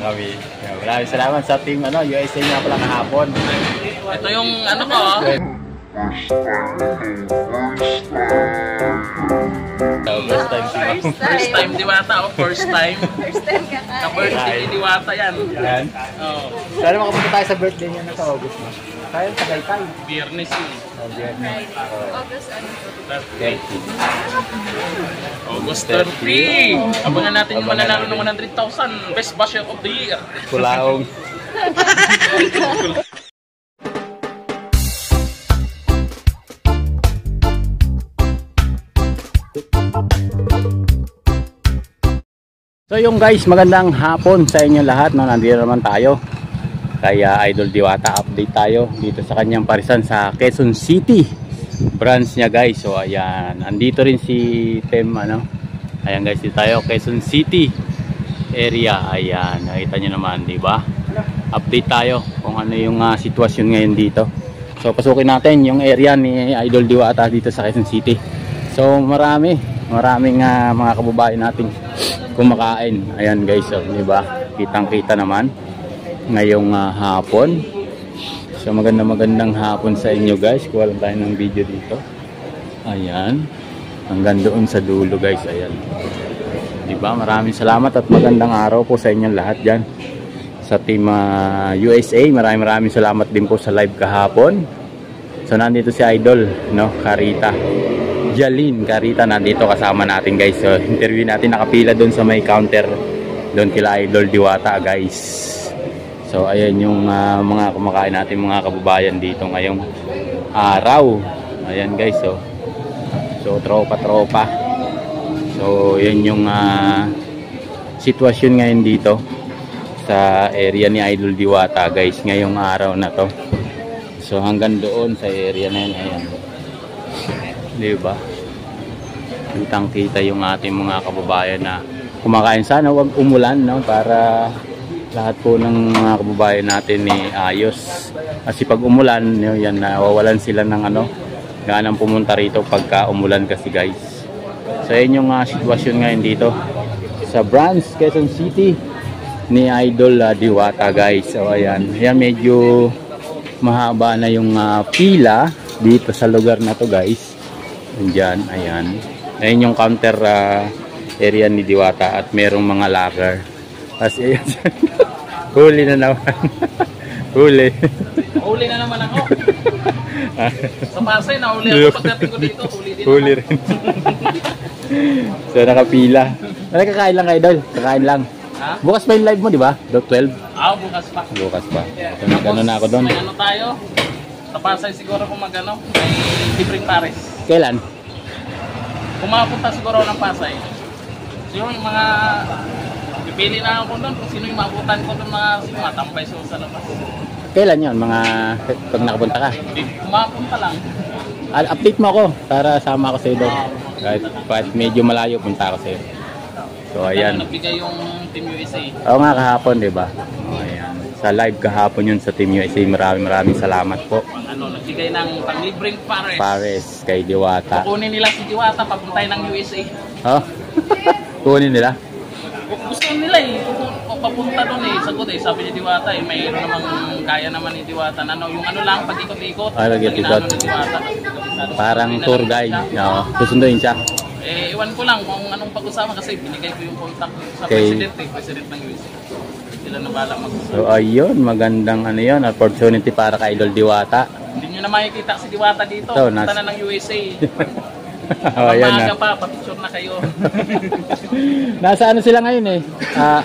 kami. Maraming salamat sa team USA nga pala kahapon. Ito yung ano ko. First time Diwata o first time? First time ka tayo. Ka-birthday ni Diwata yan. Yan. Oo. Sana makapunta tayo sa birthday niya na sa August na. Kaya tagay tayo. Biyernes yun. Biyernes. August ano to? 30. August 30. Abangan natin yung mananalo ng 100,000. Best basher of the year. Kulaong. So yung guys, magandang hapon sa inyo lahat. Nandito naman tayo kaya Idol Diwata, update tayo dito sa kanyang parisan sa Quezon City branch niya guys. So ayan, andito rin si Tem ayan guys, dito tayo Quezon City area. Ayan, nakita nyo naman, di ba? Update tayo kung ano yung sitwasyon ngayon dito. So pasukin natin yung area ni Idol Diwata dito sa Quezon City. So maraming mga kababayan nating kumakain. Ayan guys, di ba? Kitang-kita naman ngayong hapon. So magandang hapon sa inyo guys. Kuha lang tayo ng video dito. Ayan. Hanggang doon sa dulo guys. Ayan. Di ba? Maraming salamat at magandang araw po sa inyong lahat diyan. Sa team USA, maraming salamat din po sa live kahapon. So nandito si Idol, Carita. Jalin Carita nandito kasama natin guys. So interview natin, nakapila doon sa may counter doon kila Idol Diwata guys. So ayan yung mga kumakain natin mga kababayan dito ngayong araw. Ayan guys, so tropa. So yan yung sitwasyon ngayon dito sa area ni Idol Diwata guys ngayong araw na to. So hanggang doon sa area na yan, ayan. Diba? Kitang-kita yung ating mga kababayan na kumakain. Sana wag umulan, para lahat po ng mga kababayan natin ayos. Kasi pag umulan, yan, nawawalan sila ng ganang pumunta rito pagka umulan kasi guys. So yun yung sitwasyon ngayon dito sa branch Quezon City ni Idol Diwata guys. So ayan, medyo mahaba na yung pila dito sa lugar na to guys. Diyan, ayan. Ayan yung counter area ni Diwata at merong mga locker. Tapos ayan. Huli na naman. Huli. Huli na naman ako. Sa Pasay, nahuli ako. Pagdating ko dito, huli rin. So nakapila. Kakain lang kayo, Idol. Kakain lang. Ha? Bukas pa yung live mo, di ba? 12? Bukas pa. Bukas pa. So nag-ano na ako doon. May tayo. Sa Pasay siguro kung may libreng pares. Kailan? Kung makapunta siguro ng Pasay. So yung mga pipili na ako doon kung sino yung maabutan ko doon, mga matambay sa labas. Kailan yun? Pag nakapunta ka? Kung makapunta lang. Update mo ako para sama ako sa iyo doon. Kahit medyo malayo, punta ako sa iyo. So ayan. Nagbigay yung Team USA. Oo nga, kahapon, di ba? Ayan. Sa live kahapon yun sa Team USA. Maraming salamat po. Nagbigay ng panglibreng pares. Pares kay Diwata. Kukunin nila si Diwata papuntay ng USA. Oh? Kukunin nila? Gusto nila papunta doon sagot sabi ni Diwata mayroon namang kaya naman ni Diwata yung lang pag-ikot-ikot. Pag-ikot. Parang tour guide. Susunduin siya. Iwan ko lang kung anong pag-usama kasi binigay ko yung contact sa president ng USA. Sila na balang mag-usama. So ayun, magandang opportunity para kay Idol Diwata. Hindi nyo na makikita si Diwata dito. So, punta na ng USA. Ayan na. Pa, pa-picture na kayo. Nasa sila ngayon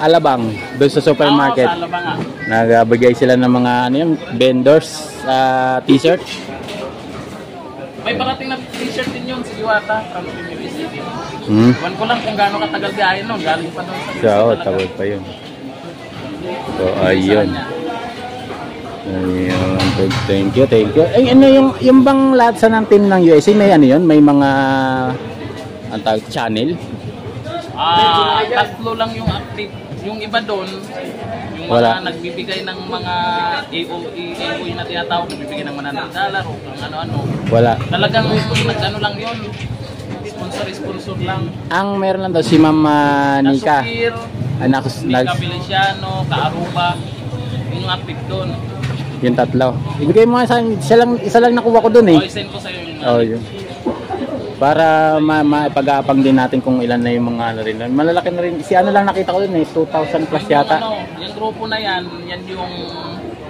Alabang, doon sa supermarket. Sa Alabang Nagbigay sila ng mga vendors t-shirt. May parating na t-shirt din yun si Diwata from USA. Iwan ko lang kung gaano katagal gayon nun. Galing pa doon sa USA. Tawag pa yun. So ayun. Ayun, thank you. Yung bang lahat sa ng team ng USA may may mga channel? Tatlo lang yung active. Yung iba doon, yung mga nagbibigay ng mga AOE na tinatawag, nagbibigay ng $100 o kung ano-ano. Wala. Talagang nag-ano lang yun. Sponsor lang. Ang meron lang daw si Ma'am Nika. Nika Feliciano, Kaaruba, yung active doon. Yung tatlo. Ibigay mo nga sa akin, isa lang nakuha ko doon eh. O, isend ko sa'yo yung Yun. Para maipag-aapang din natin kung ilan na yung mga ano rin. Malalaki na rin. Si ano lang nakita ko doon eh, 2,000 plus yata. Yung grupo na yan yung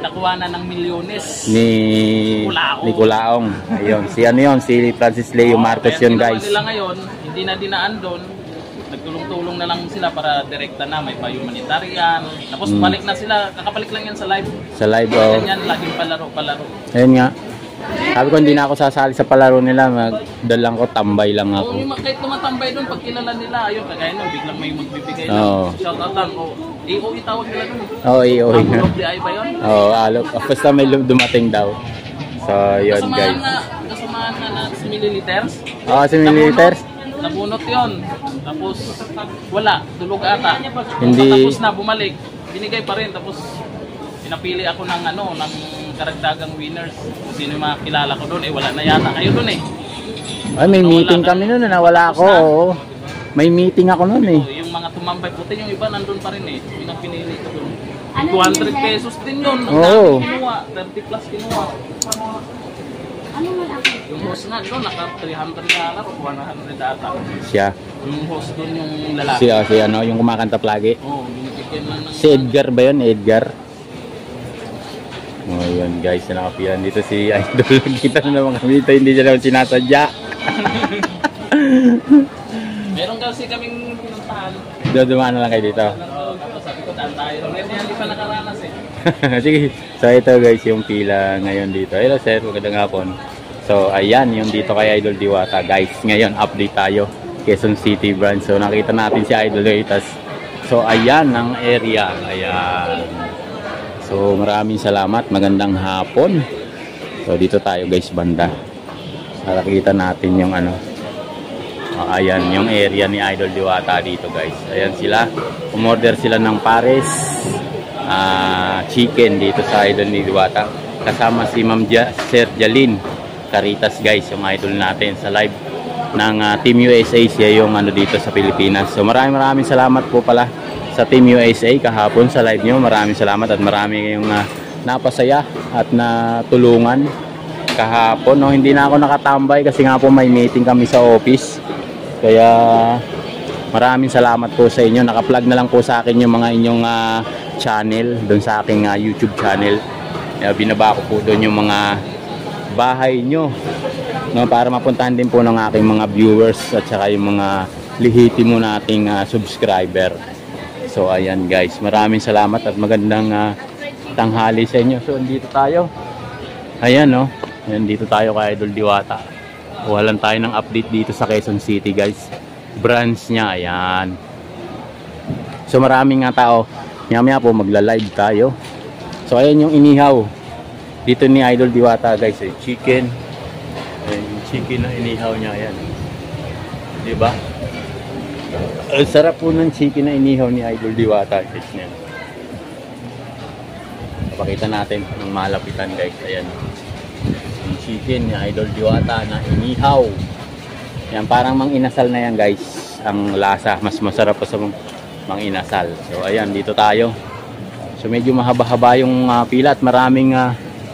nakuha na ng milyones. Ni Culaong. Ayun. Si ano yun, si Francis Leo Marcos yun guys. Nila ngayon, hindi na dinaan doon. Nagtulong-tulong na lang sila para direkta na may pa-humanitarian. Tapos balik na sila, kakabalik lang yan sa live. Sa live, oh. Yan, laging palaro. Ayun nga. Sabi ko hindi na ako sasali sa palaro nila, magdalang ko, tambay lang ako. Oo, kahit tumatambay doon, pag kilala nila, ayun, kagaya nun, biglang may magbibigay Oo. ng shoutout lang. EOE tawag nila doon. Oo, EOE. Apple of the Eye ba yun? Oo, basta may dumating daw. So, yun guys. Kasamahan na si milliliters. Oo, si milliliters. Nabunot yun. Tapos, wala. Tulog ata. Hindi. Tapos na, bumalik. Binigay pa rin. Tapos, pinapili ako ng ng karagdagang winners. Sino yung mga kilala ko doon. Wala na yata kayo doon eh. Ay, may meeting kami noon. Nawala ako. Oo. May meeting ako noon eh. Yung mga tumambay puti, yung iba nandun pa rin eh. Yung ang pinili ko doon. 200 pesos din yun. Ang Oo. dami kinuha. 30 plus kinuha. Yung host nga doon, naka 300 na o 100 ata. Siya. Yung host doon, yung lalaki. Si ano, yung kumakanta lagi. Oo, binibigyan lang ng... Si Edgar ba yun? Edgar? Oh, yun guys, nakapilan dito si Idol. Kita na naman kami dito, hindi siya naman sinasadya. Meron kasi kaming pinuntahan. Dumaan na lang kayo dito. Tapos sabi ko, daan tayo. Hindi pa nakaranas eh. Sige, so ito guys yung pila ngayon dito. Hello sir, magandang hapon. So ayan yung dito kay Idol Diwata guys. Ngayon update tayo Quezon City branch. So nakita natin si Idol Diwata. So ayan ang area. Ayan. So maraming salamat, magandang hapon. So dito tayo guys banda. Nakita natin yung ano. Ayan yung area ni Idol Diwata dito guys. Ayan sila. Umorder sila ng pares. Chicken dito sa Idol ni Diwata. Kasama si Ma'am Sir Jalin Caritas guys, yung idol natin sa live ng Team USA. Siya yung ano dito sa Pilipinas. So maraming salamat po pala sa Team USA kahapon sa live nyo. Maraming salamat at marami kayong napasaya at natulungan kahapon. No, hindi na ako nakatambay kasi nga po may meeting kami sa office. Kaya maraming salamat po sa inyo. Naka-plug na lang po sa akin yung mga inyong channel doon sa aking YouTube channel. Binaba ko po doon yung mga bahay nyo, no, para mapuntahan din po ng aking mga viewers at saka yung mga lihitimo nating subscriber. So ayan guys, maraming salamat at magandang tanghali sa inyo. So dito tayo. Ayan no, ayan dito tayo kay Idol Diwata. Walan tayo ng update dito sa Quezon City guys. Branch niya, ayan. So maraming tao. Maya po magla-live tayo. So ayan yung inihaw dito ni Idol Diwata guys, chicken. Ayan yung chicken na inihaw niya, ayan. Diba? Ang sarap po ng chicken na inihaw ni Idol Diwata guys. Papakita natin ng malapitan guys, ayan. Yung chicken ni Idol Diwata na inihaw. Yan, parang mang-inasal na yan guys. Ang lasa, mas masarap pa sa mang-inasal. So ayan, dito tayo. So medyo mahaba-haba yung pila at maraming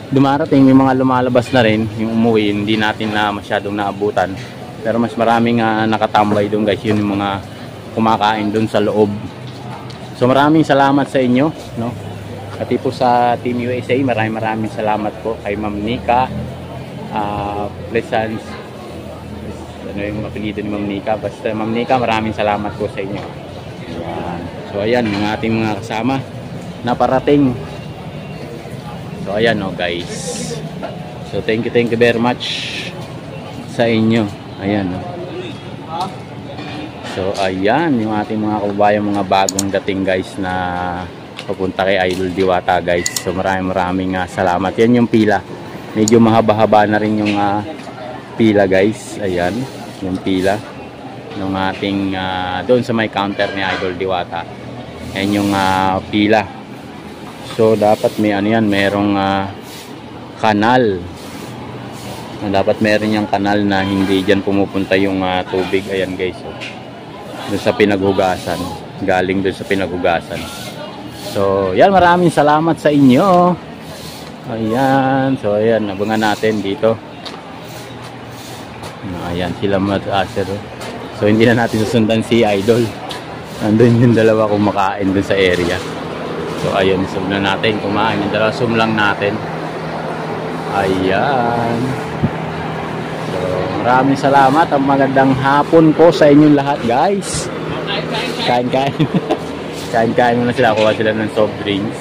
dumarating. May mga lumalabas na rin. Yung umuwi, hindi natin na masyadong naabutan. Pero mas maraming nakatambay doon guys. Yun yung mga kumakain doon sa loob. So maraming salamat sa inyo, no? Pati po sa Team USA, maraming salamat po kay Ma'am Nika Pleasance. Ano yung apelyido ni Ma'am Nika? Basta Ma'am Nika, maraming salamat po sa inyo. Ayan. So ayan, yung ating mga kasama na parating. So ayan guys. So thank you very much sa inyo. Ayan So ayan yung ating mga kababayan, mga bagong dating guys na papunta kay Idol Diwata guys. So maraming salamat. Yan yung pila. Medyo mahaba-haba na rin yung pila guys. Ayan yung pila ng ating doon sa may counter ni Idol Diwata. Ayan yung pila. So dapat may ano yan, merong kanal. Dapat meron yung kanal na hindi dyan pumupunta yung tubig. Ayan guys, so, doon sa pinaghugasan. galing dun sa pinaghugasan. So yan, maraming salamat sa inyo. Ayan, so ayan, abangan natin dito. Ayan, sila mag-aser. So hindi na natin susundan si Idol. Nandun yung dalawa kumakain dun sa area. So ayun, zoom na natin kumain. Yung dalawa, zoom lang natin. Ayan. So maraming salamat. Ang magandang hapon po sa inyong lahat, guys. Kain-kain. Kain-kain muna sila. Kuha sila ng soft drinks.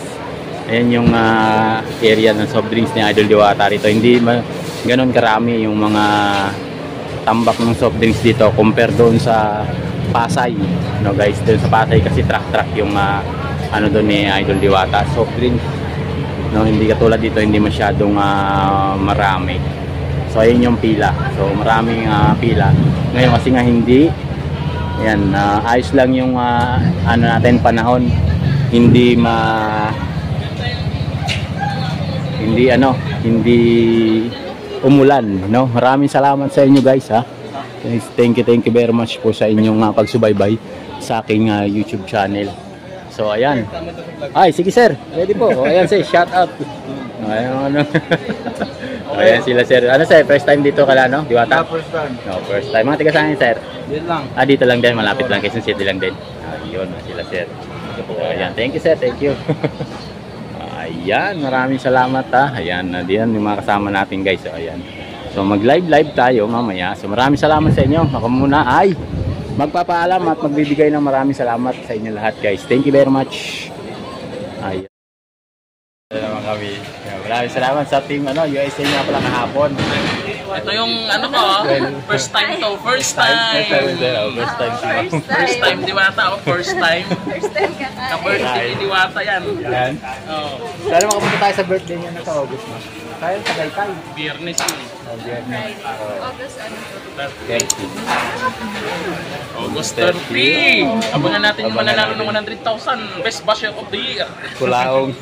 Ayan yung area ng soft drinks ni Idol Diwata rito. Hindi ganon karami yung mga tambak ng soft drinks dito compare doon sa Pasay. No guys, doon sa Pasay kasi truck yung ano doon ni Idol Diwata, soft drinks. No, hindi katulad dito, hindi masyadong marami. So ayun yung pila. So maraming pila. Ngayon kasi nga hindi. Ayan, ayos lang yung ano natin panahon. Hindi umulan, no? Maraming salamat sa inyo, guys, ha. Thank you very much po sa inyong pagsubaybay sa aking YouTube channel. So ayan. Ay, sige sir, ready po. O, ayan sir, shout out. Ayan, ano. Ayan sila sir. Ano sir, first time dito ka no? Diwata? First time. No, first time. Mga tiga saan sir? Dito lang. Dito lang din, malapit lang, Quezon City lang din. Yun, sila sir. So, ayan, thank you sir, thank you. Ayan, maraming salamat ha. Ayan, diyan yung mga kasama natin guys. So, ayan. So mag-live tayo mamaya. So maraming salamat sa inyo. Ako muna ay magpapaalam at magbibigay ng maraming salamat sa inyo lahat guys. Thank you very much. Ayan. Naman kami. Maraming salamat sa team USA nga pala kahapon. Ito yung ano ko, first time to, first time. First time Diwata, first time. First time kakain. Ka-birthday ni Diwata yan. Yan. Oo. Sana makapunta tayo sa birthday niya na sa August na. Tayo sa Tagaytay. Biyernes yun. August ano to? August 30. Abangan natin yung mananalo ng 100,000. Best basher of the year. Kulaong.